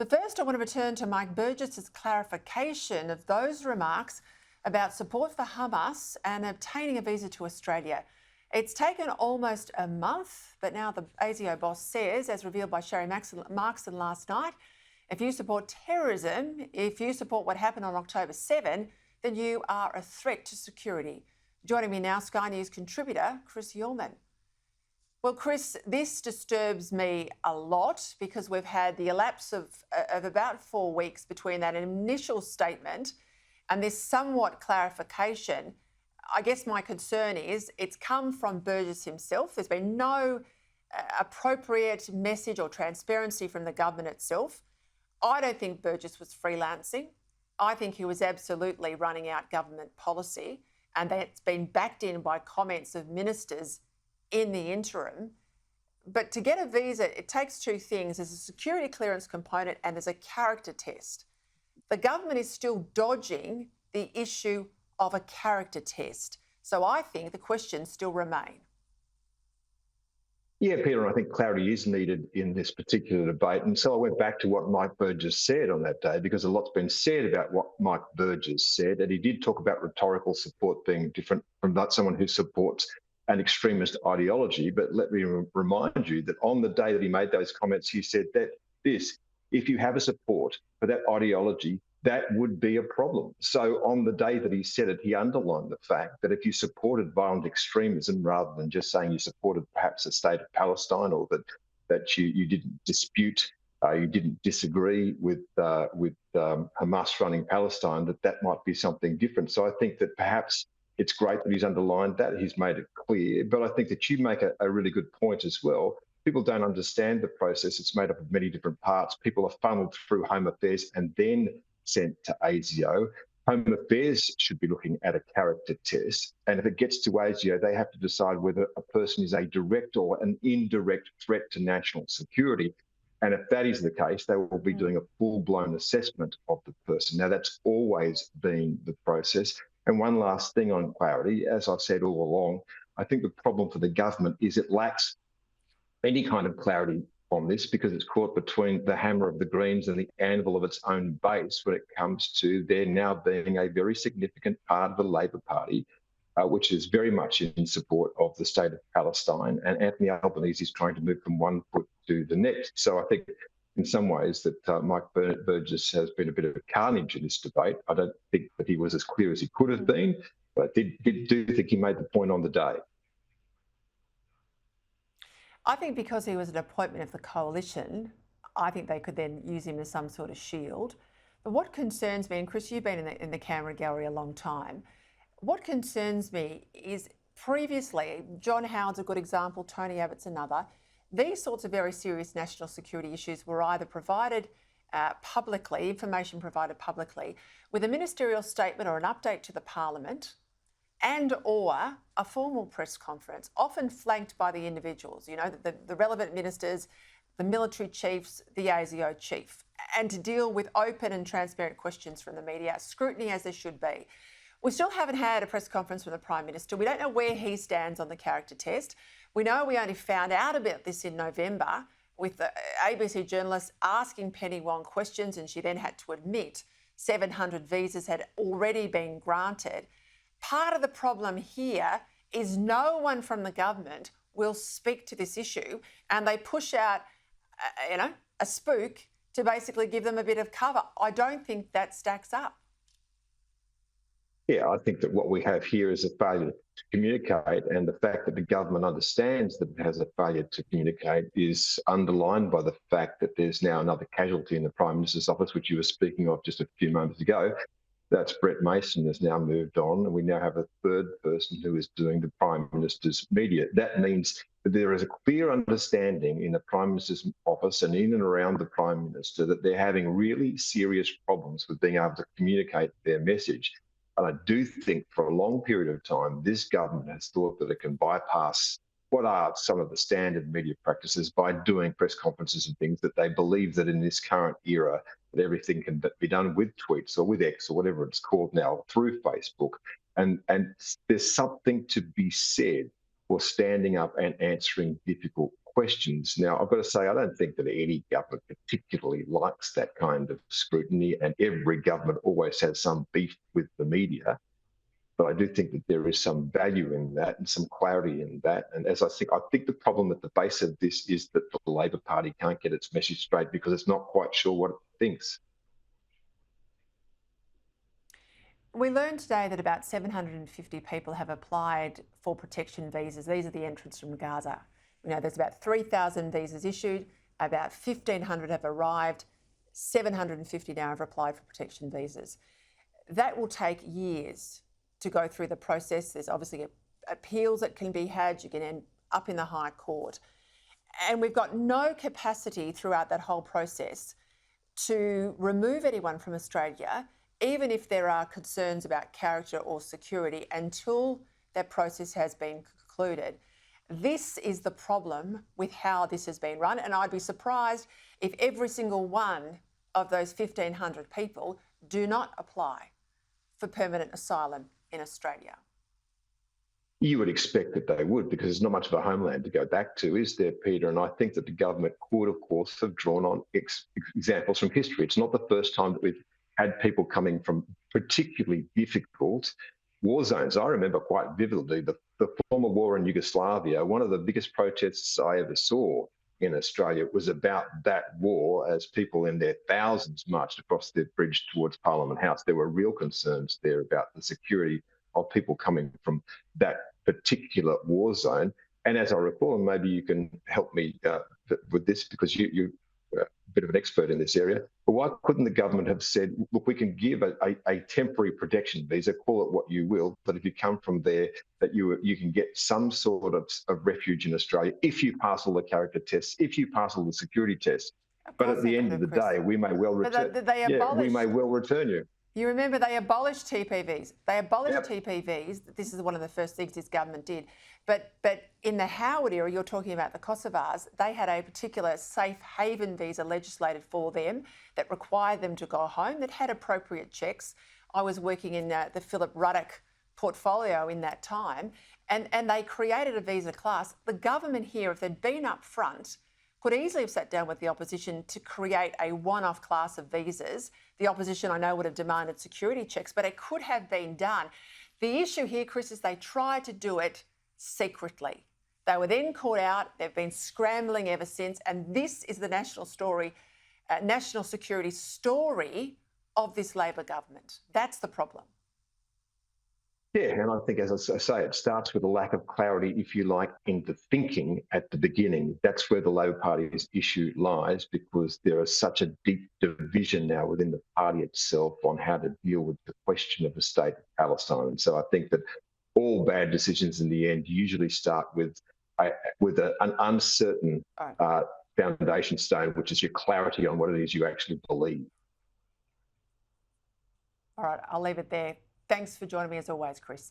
But first, I want to return to Mike Burgess's clarification of those remarks about support for Hamas and obtaining a visa to Australia. It's taken almost a month, but now the ASIO boss says, as revealed by Sherry Markson last night, if you support terrorism, if you support what happened on October 7, then you are a threat to security. Joining me now, Sky News contributor Chris Uhlmann. Well, Chris, this disturbs me a lot because we've had the elapse of about 4 weeks between that initial statement and this somewhat clarification. I guess my concern is it's come from Burgess himself. There's been no appropriate message or transparency from the government itself. I don't think Burgess was freelancing. I think he was absolutely running out government policy, and that's been backed in by comments of ministers in the interim. But to get a visa, it takes two things. There's a security clearance component and there's a character test. The government is still dodging the issue of a character test. So I think the questions still remain. Yeah, Peter, I think clarity is needed in this particular debate. And so I went back to what Mike Burgess said on that day, because a lot's been said about what Mike Burgess said. And he did talk about rhetorical support being different from someone who supports an extremist ideology. But let me remind you that on the day that he made those comments, he said that if you have a support for that ideology, that would be a problem. So on the day that he said it, he underlined the fact that if you supported violent extremism, rather than just saying you supported perhaps a state of Palestine, or that you didn't dispute, you didn't disagree with Hamas running Palestine, that might be something different. So I think that perhaps it's great that he's underlined that, he's made it clear. But I think that you make a really good point as well. People don't understand the process. It's made up of many different parts. People are funneled through Home Affairs and then sent to ASIO. Home Affairs should be looking at a character test. And if it gets to ASIO, they have to decide whether a person is a direct or an indirect threat to national security. And if that is the case, they will be doing a full-blown assessment of the person. Now, that's always been the process. And one last thing on clarity, as I've said all along, I think the problem for the government is it lacks any kind of clarity on this, because it's caught between the hammer of the Greens and the anvil of its own base when it comes to there now being a very significant part of the Labor Party, which is very much in support of the state of Palestine. And Anthony Albanese is trying to move from one foot to the next. So I think in some ways that Mike Burgess has been a bit of a carnage in this debate. I don't think that he was as clear as he could have been, but I do think he made the point on the day. I think because he was an appointment of the coalition, I think they could then use him as some sort of shield. But what concerns me, and Chris, you've been in the camera gallery a long time, what concerns me is previously, John Howard's a good example, Tony Abbott's another, these sorts of very serious national security issues were either provided publicly, information provided publicly, with a ministerial statement or an update to the Parliament, and or a formal press conference, often flanked by the individuals, you know, the relevant ministers, the military chiefs, the ASIO chief, and to deal with open and transparent questions from the media, scrutiny as there should be. We still haven't had a press conference from the Prime Minister. We don't know where he stands on the character test. We know we only found out about this in November with the ABC journalist asking Penny Wong questions, and she then had to admit 700 visas had already been granted. Part of the problem here is no one from the government will speak to this issue, and they push out, a spook to basically give them a bit of cover. I don't think that stacks up. Yeah, I think that what we have here is a failure to communicate, and the fact that the government understands that it has a failure to communicate is underlined by the fact that there's now another casualty in the Prime Minister's office, which you were speaking of just a few moments ago. That's Brett Mason has now moved on, and we now have a third person who is doing the Prime Minister's media. That means that there is a clear understanding in the Prime Minister's office and in and around the Prime Minister that they're having really serious problems with being able to communicate their message. And I do think for a long period of time, this government has thought that it can bypass what are some of the standard media practices by doing press conferences and things, that they believe that in this current era that everything can be done with tweets or with X or whatever it's called now through Facebook. And there's something to be said for standing up and answering difficult questions. Now, I've got to say, I don't think that any government particularly likes that kind of scrutiny, and every government always has some beef with the media. But I do think that there is some value in that and some clarity in that. And I think the problem at the base of this is that the Labor Party can't get its message straight because it's not quite sure what it thinks. We learned today that about 750 people have applied for protection visas. These are the entrants from Gaza. You know, there's about 3,000 visas issued, about 1,500 have arrived, 750 now have applied for protection visas. That will take years to go through the process. There's obviously appeals that can be had. You can end up in the High Court. And we've got no capacity throughout that whole process to remove anyone from Australia, even if there are concerns about character or security, until that process has been concluded. This is the problem with how this has been run, and I'd be surprised if every single one of those 1,500 people do not apply for permanent asylum in Australia. You would expect that they would, because there's not much of a homeland to go back to, is there, Peter? And I think that the government could, of course, have drawn on examples from history. It's not the first time that we've had people coming from particularly difficult war zones. I remember quite vividly the former war in Yugoslavia. One of the biggest protests I ever saw in Australia was about that war, as people in their thousands marched across the bridge towards Parliament House. There were real concerns there about the security of people coming from that particular war zone. And as I recall, and maybe you can help me with this, because you're a bit of an expert in this area, but why couldn't the government have said, look, we can give a temporary protection visa, call it what you will, but if you come from there, that you can get some sort of refuge in Australia if you pass all the character tests, if you pass all the security tests. But at the end of the day, we may well return. We may well return you. You remember they abolished TPVs. They abolished TPVs. This is one of the first things this government did. But in the Howard era, you're talking about the Kosovars, they had a particular safe haven visa legislated for them that required them to go home, that had appropriate checks. I was working in the Philip Ruddock portfolio in that time, and they created a visa class. The government here, if they'd been up front, could easily have sat down with the opposition to create a one-off class of visas. The opposition, I know, would have demanded security checks, but it could have been done. The issue here, Chris, is they tried to do it secretly. They were then caught out. They've been scrambling ever since. And this is the national security story of this Labor government. That's the problem. Yeah, and I think, as I say, it starts with a lack of clarity, if you like, in the thinking at the beginning. That's where the Labor Party's issue lies, because there is such a deep division now within the party itself on how to deal with the question of the state of Palestine. So I think that all bad decisions in the end usually start with an uncertain foundation stone, which is your clarity on what it is you actually believe. All right, I'll leave it there. Thanks for joining me as always, Chris.